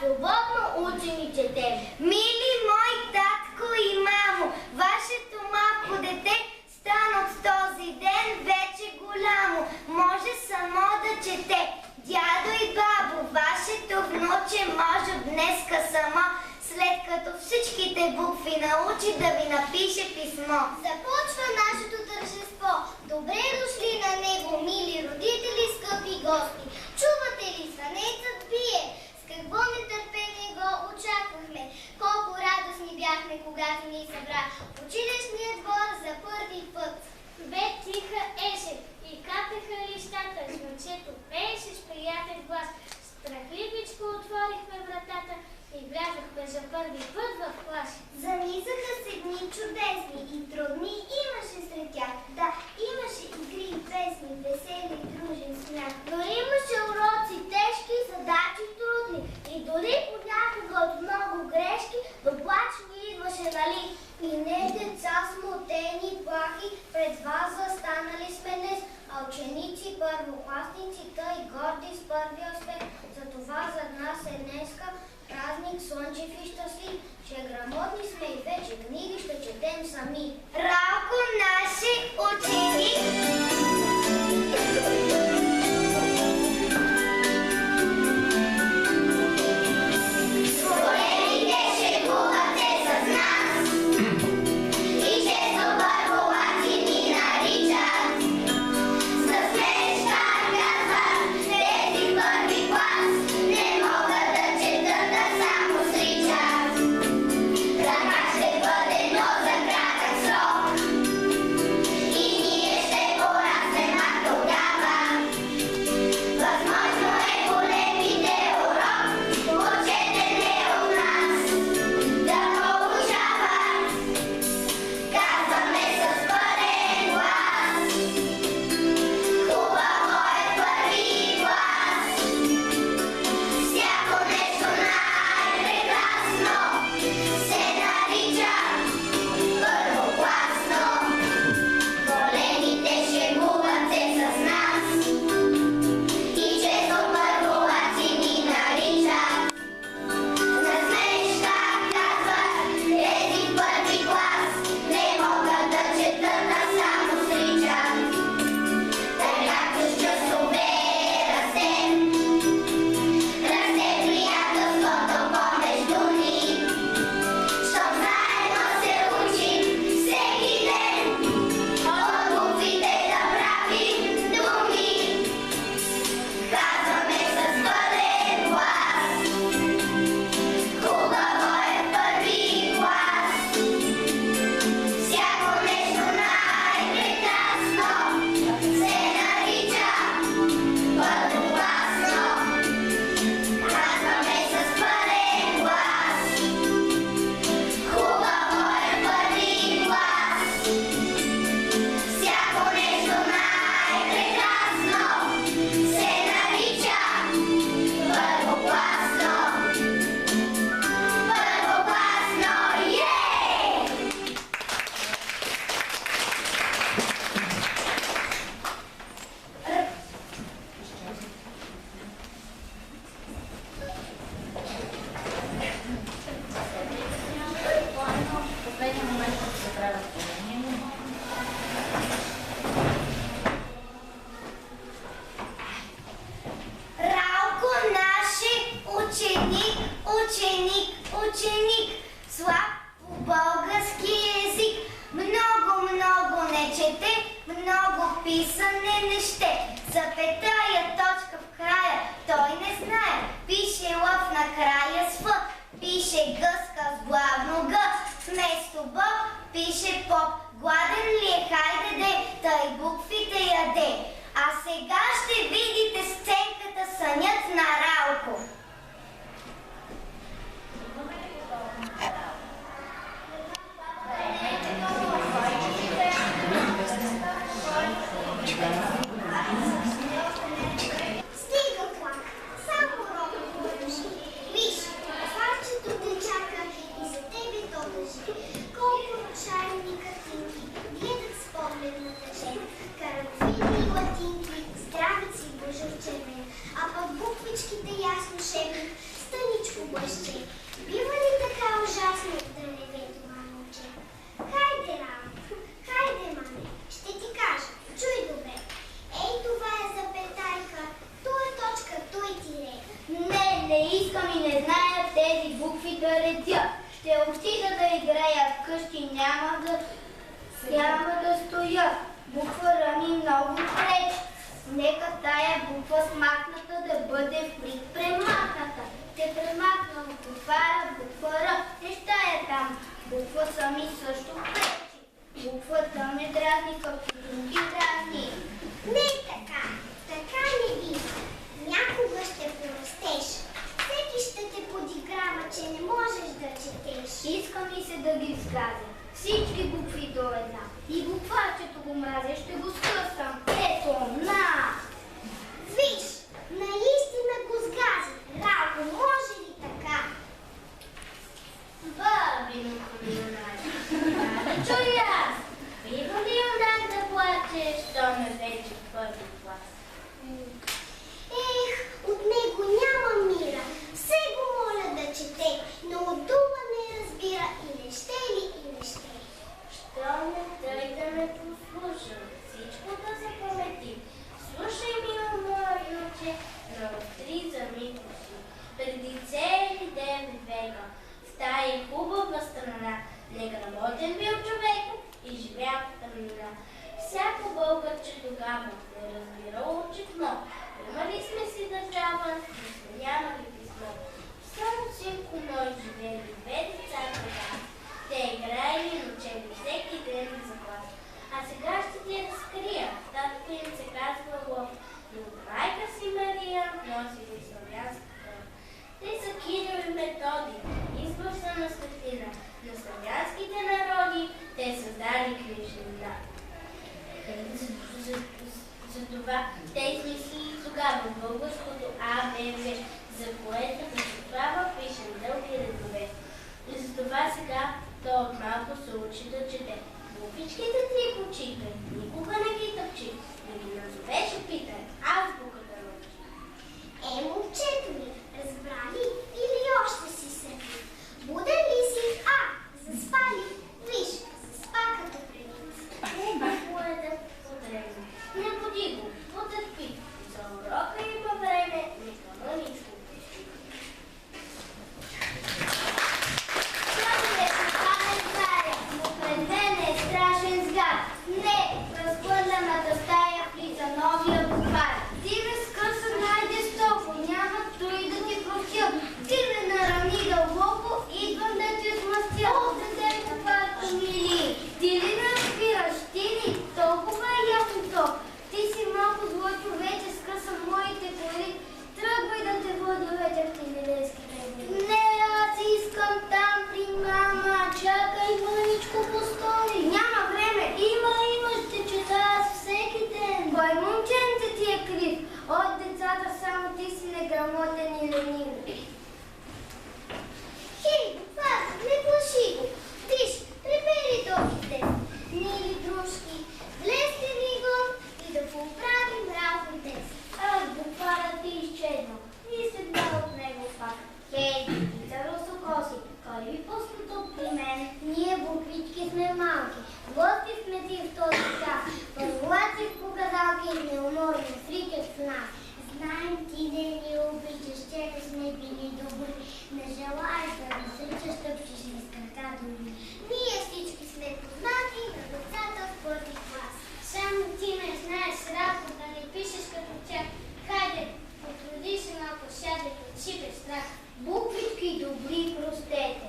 свободно учим и четем. Мили мой татко и мамо, вашето малко дете стана от този ден вече голямо. Може само да чете. Дядо и бабо, вашето внуче може от днеска само, след като всичките букви научи, да ви напише писмо. Започва нашето тържество. Добре дошли на него, мили родители, скъпи гости. Чувате ли, звънецът бие? С какво нетърпение го очаквахме? Колко радостни бяхме, когато ни събра в училищния двор за първи път. Бе тиха еше и капеха листата, звънчето пееше с приятен глас. Страхливичко отворихме вратата и влязохме за първи път в клас. Занизаха се дни чудесни и трудни имаше сред тях. Да, имаше игри и песни, весели и дружен смях. Но имаше уроци тежки, задачи трудни. И дори понякога от много грешки до плач ни идваше, нали? И не деца смутени, плахи, пред вас застанали сме днес, а ученици, първокласници, тъй горди с първия успех. Затова за нас е днеска празник, слънчев и щастлив, че грамотни сме и вече книги ще четем сами. Ралко наши ученик. Колко шайни картинки гледат с поглед на тъжен, карамфили и латинки, дъще. Бива ли така ужасно да реве това момче? Хайде, Рамо, хайде, маме, ще ти кажа, чуй добре. Ей, това е запетайка, ту е точка, той тире. Не искам и не зная тези букви да редя. Ще отида да играя вкъщи, няма да стоя. Буква Р ми много пречи. Нека тая буква смахната да бъде впред премахната. Те премахнам буква Р. Неща е там. Буква С ми също пречи. Буквата ме дразни, като други дразни. Не така, така не бива. Някога ще порастеш. Всеки ще те подиграва, че не можеш да четеш. Иска ми се да ги сгазя. Всички букви до една. И буквачето го мразя, ще го скъсам. Ето, на! Виж, наистина го сгази. Рамо, може ли така? Бабино колионари, да чуя аз. Бива ли онак да плачеш, що ме вече в първи клас? Ех, от него няма мира. Все го моля да чете, но от дума не разбира и не ще ли, и не ще. Що не тъй да ме послуша, всичко да запамети. Слушай, мило мое юче, наостри за мико си. Преди цели 9 века, в тая хубава страна, неграмотен бил човек и живял в тъмнина. Всяко българче тогава не разбирало четмо. Имали сме си държава, но сме нямали писмо. Само синко мой живели 2 деца тогава. Те играели и учели всеки ден за клас. А сега ще ти я разкрия. Татко им се казва Лъв. И от майка си Мария носили славянска кръв. Те са Кирил и Методи, избор са на светлина. На славянските народи те създали книжнина. Затова те измислили тогава българското АБВ, за което тогава пишем дълги редове. И затова сега то от малко се учи да чете. Буквичките ти почитай, никога не ги тъпчи. Да ги назовеш и питай, азбуката научи. Момчето ми, разбра ли или още си седи? Буден ли си? Заспали? Виж, заспа като привид. Хубаво е да потребно. Не буди го, потърпи. За урока има време, нека мъничко пищи. Пред мен е страшен згад. Не, разхвърляната стая влиза новия бухар. Ти ме скъса най-дестоко, няма той да ти простя. Ти ме нарани дълбоко, идвам да ти смастя. О, детето, парка мили, ти ли ме разбираш? Ти ли? Толкова е ясно то. Ти си малко зло човече, скъса моите коли. Тръгвай да те водя вечер в Тилилейските дни. Не, аз искам там при мама. Чакай, мъничко, постори. Няма време. Има, ще чета аз всеки ден. Бай, момченце ти е крив. От децата само ти си неграмотен и ленив. Хей, буквар, не плаши го. Виж, прибери добрите. Мили дружки, влезте ми го и да поправим работите. Букварът ти изчезна. И се дал от него пак. Хей, дитица русокоси, кой ви пусна тук при мен? Ние буквички сме малки. Гости сме ти в този час. Първолаци в показалки и неуморни сричат с нас. Знаем ти да ни обичаш, че не сме били добри. Не желаеш да насричаш, тъпчеш ни с крака дори. Ние всички сме познати на децата в първи клас. Само ти не знаеш работа да не пишеш като тях. Хайде, потруди се малко, сядай, си без страх. Буквички добри, простете.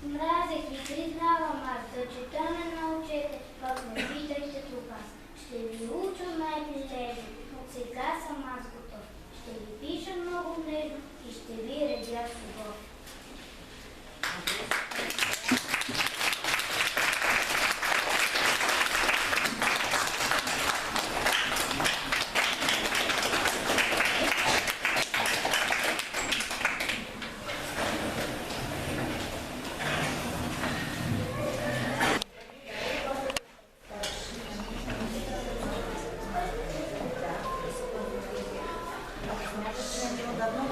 Мразех ви, признавам аз, да чета не научете, пък не питайте тук аз. Ще ви уча най-прилежно, от сега съм аз готов. Ще ви пиша много нежно и ще ви редя с любов. Давно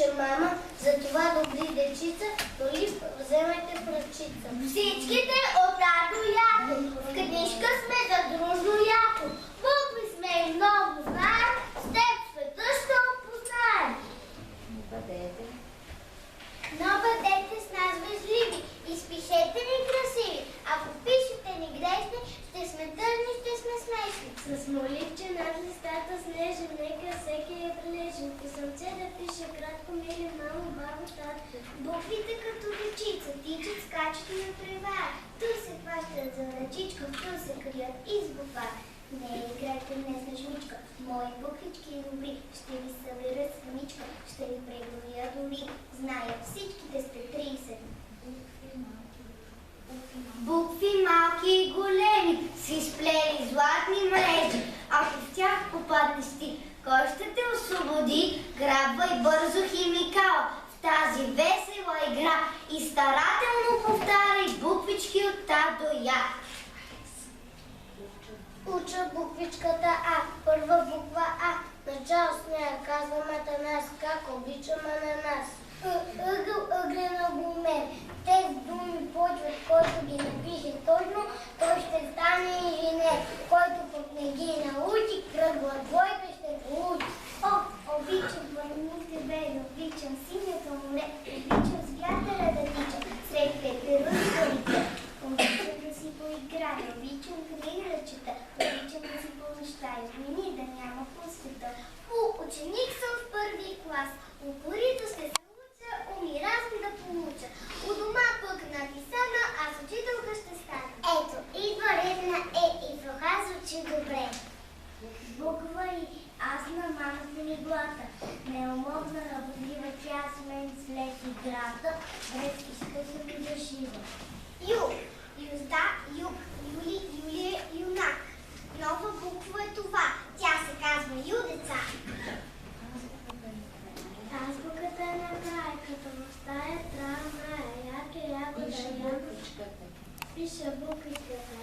пише мама, затова добри дечица, дори вземайте пръчица. Всичките от А до Ято, в книжка сме за дружно ято. Букви сме и много знаем, с теб света ще опознаем. Но бъдете с нас безливи, изпишете ни красиви. Ако пишете ни грешни, ще сме тъжни, ще сме смешни. С моливче над листата снежен, нека всеки е прилежен. Писъмце да пише кратко, мили мамо, бабо, татко. Буквите като дечица тичат, скачат на трева. Ту се хващат за ръчичка, ту се крият из буква. Не играйте днес на жмичка, мои буквички добри, ще ви събера самичка, ще ви преброя дори. Зная, всичките сте 30. Букви малки и големи, си сплели златни мрежи. Ако в тях попаднеш ти, кой ще те освободи? Грабвай бързо химикал в тази весела игра и старателно повтаряй буквички от А до Я. Уча буквичката А, първа буква А. Начало с нея казваме Атанас, как обичаме на нас. Ъгъл, ъгрена бумен. Тези думи почват, който ги напише точно, той ще стане инженер. Който пък не ги научи, кръгла двойка ще получи. О, обичам вълните бели, обичам синято море, обичам с вятъра да тичам, сред пеперуни да летя. Обичам да си поиграя, обичам книги да чета, обичам да си помещая, войни да няма по света. Ученик съм в първи клас, упорито ще се уча, уми разни да получа. У дома пък написана, аз учителка ще стана. Ето, идва ред на Е и в Х звучи добре. Буква И, аз на мамата ми глата, неуморна, работлива, тя с мен след играта, връзки скъса ми да шива. Ю, юзда, юг, юли, юлия, юнак. Нова буква е това, тя се казва Ю, деца. Азбуката е накрая, като в стая трамвая, яке ягода, ягодичката. Пише буквичката,